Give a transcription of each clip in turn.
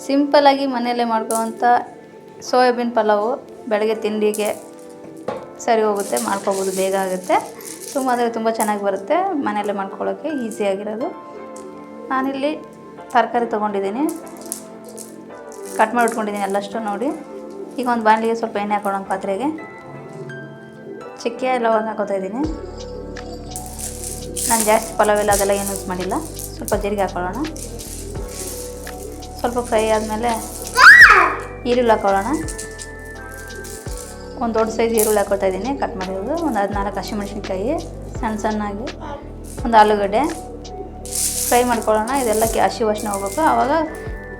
ಸಿಂಪಲ್ಲಾಗಿ ಮನೆಯಲ್ಲೇ ಮಾಡ್ಕೊಳ್ಳೋವಂಥ ಸೋಯಾಬೀನ್ ಪಲಾವು ಬೆಳಗ್ಗೆ ತಿಂಡಿಗೆ ಸರಿ ಹೋಗುತ್ತೆ, ಮಾಡ್ಕೊಬೋದು, ಬೇಗ ಆಗುತ್ತೆ. ತುಂಬ ಅಂದರೆ ತುಂಬ ಚೆನ್ನಾಗಿ ಬರುತ್ತೆ, ಮನೆಯಲ್ಲೇ ಮಾಡ್ಕೊಳ್ಳೋಕ್ಕೆ ಈಸಿಯಾಗಿರೋದು. ನಾನಿಲ್ಲಿ ತರಕಾರಿ ತೊಗೊಂಡಿದ್ದೀನಿ, ಕಟ್ ಮಾಡಿ ಇಟ್ಕೊಂಡಿದ್ದೀನಿ ಎಲ್ಲಷ್ಟು ನೋಡಿ. ಈಗ ಒಂದು ಬಾಣಲಿಗೆ ಸ್ವಲ್ಪ ಎಣ್ಣೆ ಹಾಕೊಳ್ಳೋಣ, ಪಾತ್ರೆಗೆ ಚಕ್ಕೆ ಲವಂಗ ಹಾಕೋತಾಯಿದ್ದೀನಿ. ನಾನು ಜಾಸ್ತಿ ಪಲಾವೆಲ್ಲ ಅದೆಲ್ಲ ಏನು ಯೂಸ್ ಮಾಡಿಲ್ಲ. ಸ್ವಲ್ಪ ಜೀರಿಗೆ ಹಾಕೊಳ್ಳೋಣ. ಸ್ವಲ್ಪ ಫ್ರೈ ಆದಮೇಲೆ ಈರುಳ್ಳಿ ಹಾಕೊಳ್ಳೋಣ. ಒಂದು ದೊಡ್ಡ ಸೈಜ್ ಈರುಳ್ಳಿ ಹಾಕೋತಾಯಿದ್ದೀನಿ, ಕಟ್ ಮಾಡಿರೋದು. ಒಂದು 14 ಹಸಿಮೆಣ್ಸಿನ್ಕಾಯಿ ಸಣ್ಣ ಸಣ್ಣಾಗಿ, ಒಂದು ಆಲೂಗಡ್ಡೆ ಫ್ರೈ ಮಾಡ್ಕೊಳ್ಳೋಣ. ಇದೆಲ್ಲ ಹಸಿ ವಾಸನೆ ಹೋಗ್ಬೇಕು. ಆವಾಗ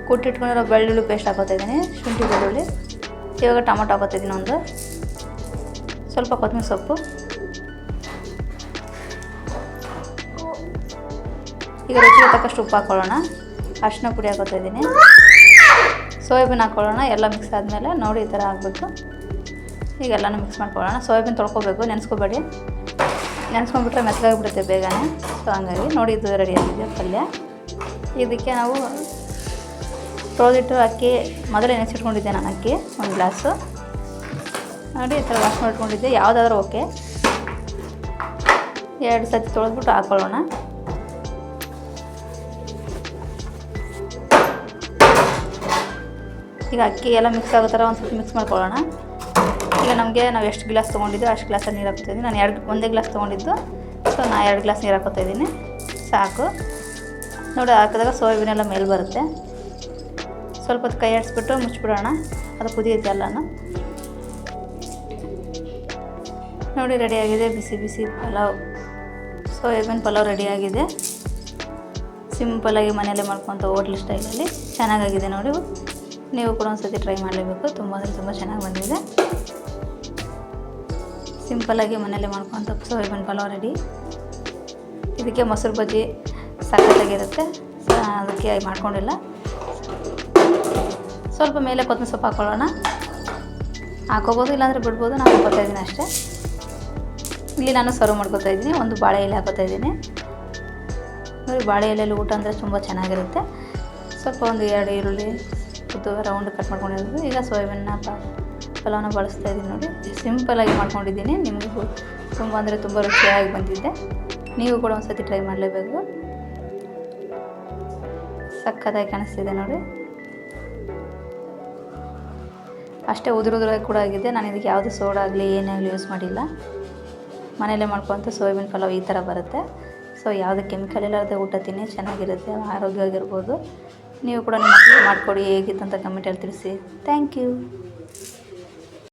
ಕುಟ್ಟಿಟ್ಕೊಂಡಿರೋ ಬೆಳ್ಳುಳ್ಳಿ ಪೇಸ್ಟ್ ಹಾಕೋತಾಯಿದ್ದೀನಿ, ಶುಂಠಿ ಬೆಳ್ಳುಳ್ಳಿ. ಇವಾಗ ಟೊಮೊಟೊ ಹಾಕೋತಾಯಿದ್ದೀನಿ ಒಂದು, ಸ್ವಲ್ಪ ಕೊತ್ತಂಬರಿ ಸೊಪ್ಪು. ಈಗ ರುಚಿಗೆ ತಕ್ಕಷ್ಟು ಉಪ್ಪು ಹಾಕ್ಕೊಳ್ಳೋಣ. ಅರಿಶಿನ ಪುಡಿ ಹಾಕೋತಾಯಿದ್ದೀನಿ. ಸೋಯಾಬೀನ್ ಹಾಕ್ಕೊಳ್ಳೋಣ. ಎಲ್ಲ ಮಿಕ್ಸ್ ಆದಮೇಲೆ ನೋಡಿ ಈ ಥರ ಆಗಬೇಕು. ಈಗ ಎಲ್ಲನೂ ಮಿಕ್ಸ್ ಮಾಡ್ಕೊಳ್ಳೋಣ. ಸೋಯಾಬೀನ್ ತೊಳ್ಕೊಬೇಕು, ನೆನೆಸ್ಕೋಬೇಡಿ. ನೆನೆಸ್ಕೊಂಡ್ಬಿಟ್ರೆ ಮೆತ್ತಗಾಗಿಬಿಡುತ್ತೆ ಬೇಗನೆ. ಸೊ ಹಂಗಾಗಿ ನೋಡಿ ಇದು ರೆಡಿಯಾಗಿದೆ ಪಲ್ಯ. ಇದಕ್ಕೆ ನಾವು ತೊಳೆದಿಟ್ಟು ಅಕ್ಕಿ ಮೊದಲೇ ನೆನೆಸಿಟ್ಕೊಂಡಿದ್ದೆ ನಾನು. ಅಕ್ಕಿ ಒಂದು ಗ್ಲಾಸು ನೋಡಿ ಈ ಥರ ವಾಶ್ ಮಾಡಿಟ್ಕೊಂಡಿದ್ದೆ, ಯಾವುದಾದ್ರೂ ಓಕೆ. 2 ಸತಿ ತೊಳೆದ್ಬಿಟ್ಟು ಹಾಕ್ಕೊಳ್ಳೋಣ. ಈಗ ಅಕ್ಕಿ ಎಲ್ಲ ಮಿಕ್ಸ್ ಆಗೋ ಥರ ಒಂದು ಸ್ವಲ್ಪ ಮಿಕ್ಸ್ ಮಾಡ್ಕೊಳ್ಳೋಣ. ಈಗ ನಾವು ಎಷ್ಟು ಗ್ಲಾಸ್ ತೊಗೊಂಡಿದ್ದು ಅಷ್ಟು ಗ್ಲಾಸಲ್ಲಿ ನೀರು ಹಾಕ್ತಾಯಿದ್ದೀನಿ. ನಾನು ಒಂದೇ ಗ್ಲಾಸ್ ತೊಗೊಂಡಿದ್ದು, ಸೊ ನಾನು 2 ಗ್ಲಾಸ್ ನೀರು ಹಾಕೋತಾಯಿದ್ದೀನಿ, ಸಾಕು. ನೋಡಿ ಹಾಕಿದಾಗ ಸೋಯಾಬೀನ್ ಎಲ್ಲ ಮೇಲೆ ಬರುತ್ತೆ. ಸ್ವಲ್ಪ ಹೊತ್ತು ಕೈ ಆಡಿಸ್ಬಿಟ್ಟು ಮುಚ್ಚಿಬಿಡೋಣ, ಅದು ಕುದಿಯುತ್ತೆ ಎಲ್ಲನೂ. ನೋಡಿ ರೆಡಿಯಾಗಿದೆ ಬಿಸಿ ಬಿಸಿ ಪಲಾವ್, ಸೋಯಾಬೀನ್ ಪಲಾವ್ ರೆಡಿಯಾಗಿದೆ. ಸಿಂಪಲ್ಲಾಗಿ ಮನೆಯಲ್ಲೇ ಮಾಡ್ಕೊತ ಹೋಟ್ಲ್ ಸ್ಟೈಲಲ್ಲಿ ಚೆನ್ನಾಗಾಗಿದೆ ನೋಡಿ. ನೀವು ಕೂಡ ಒಂದು ಸತಿ ಟ್ರೈ ಮಾಡಲೇಬೇಕು, ತುಂಬ ಅಂದರೆ ತುಂಬ ಚೆನ್ನಾಗಿ ಬಂದಿದೆ. ಸಿಂಪಲ್ಲಾಗಿ ಮನೆಯಲ್ಲೇ ಮಾಡ್ಕೊತ ಸೋಯಾಬೀನ್ ಪಲಾವ್ ರೆಡಿ. ಇದಕ್ಕೆ ಮೊಸರು ಬಜ್ಜಿ ಸಖತ್ತಾಗಿರುತ್ತೆ, ಅದಕ್ಕೆ ಮಾಡ್ಕೊಂಡಿಲ್ಲ. ಸ್ವಲ್ಪ ಮೇಲೆ ಕೊತ್ತಂಬರಿ ಸೊಪ್ಪು ಹಾಕ್ಕೊಳ್ಳೋಣ. ಹಾಕೋಬೋದು, ಇಲ್ಲಾಂದರೆ ಬಿಡ್ಬೋದು. ನಾನು ಹಾಕೋತಾಯಿದ್ದೀನಿ ಅಷ್ಟೇ. ಇಲ್ಲಿ ನಾನು ಸರ್ವ್ ಮಾಡ್ಕೊತಾಯಿದ್ದೀನಿ. ಒಂದು ಬಾಳೆ ಎಲೆ ಹಾಕೋತಾಯಿದ್ದೀನಿ ನೋಡಿ. ಬಾಳೆ ಎಲೆಯಲ್ಲಿ ಊಟ ಅಂದರೆ ತುಂಬ ಚೆನ್ನಾಗಿರುತ್ತೆ. ಸ್ವಲ್ಪ ಒಂದು 2 ಈರುಳ್ಳಿ ಉದ್ದು ರೌಂಡ್ ಕಟ್ ಮಾಡ್ಕೊಂಡಿರೋದು. ಈಗ ಸೋಯಾಬೀನ್ನ ಪಲಾವನ್ನ ಬಳಸ್ತಾ ಇದ್ದೀನಿ ನೋಡಿ. ಸಿಂಪಲ್ಲಾಗಿ ಮಾಡ್ಕೊಂಡಿದ್ದೀನಿ. ನಿಮಗೂ ತುಂಬ ಅಂದರೆ ತುಂಬ ರುಚಿಯಾಗಿ ಬಂದಿದ್ದೆ. ನೀವು ಕೂಡ ಒಂದು ಸತಿ ಟ್ರೈ ಮಾಡಲೇಬೇಕು, ಸಖತ್ತಾಗಿ ಕಾಣಿಸ್ತಿದೆ ನೋಡಿ. ಅಷ್ಟೇ ಉದುರುದ್ರಾಗಿ ಕೂಡ ಆಗಿದೆ. ನಾನು ಇದಕ್ಕೆ ಯಾವುದೇ ಸೋಡಾ ಆಗಲಿ ಏನೇ ಆಗಲಿ ಯೂಸ್ ಮಾಡಿಲ್ಲ. ಮನೆಯಲ್ಲೇ ಮಾಡ್ಕೊತ ಸೋಯಾಬೀನ್ ಪಲಾವ್ ಈ ಥರ ಬರುತ್ತೆ. ಸೊ ಯಾವುದೇ ಕೆಮಿಕಲ್ ಇಲ್ಲದೆ ಊಟ ತಿನ್ನಿ, ಚೆನ್ನಾಗಿರುತ್ತೆ, ಆರೋಗ್ಯವಾಗಿರ್ಬೋದು. ನೀವು ಕೂಡ ನಿಮ್ಮ ಮಕ್ಕಳಿಗೆ ಮಾಡಿಕೊಡಿ, ಹೇಗಿತ್ತು ಅಂತ ಕಮೆಂಟಲ್ಲಿ ತಿಳಿಸಿ. Thank you.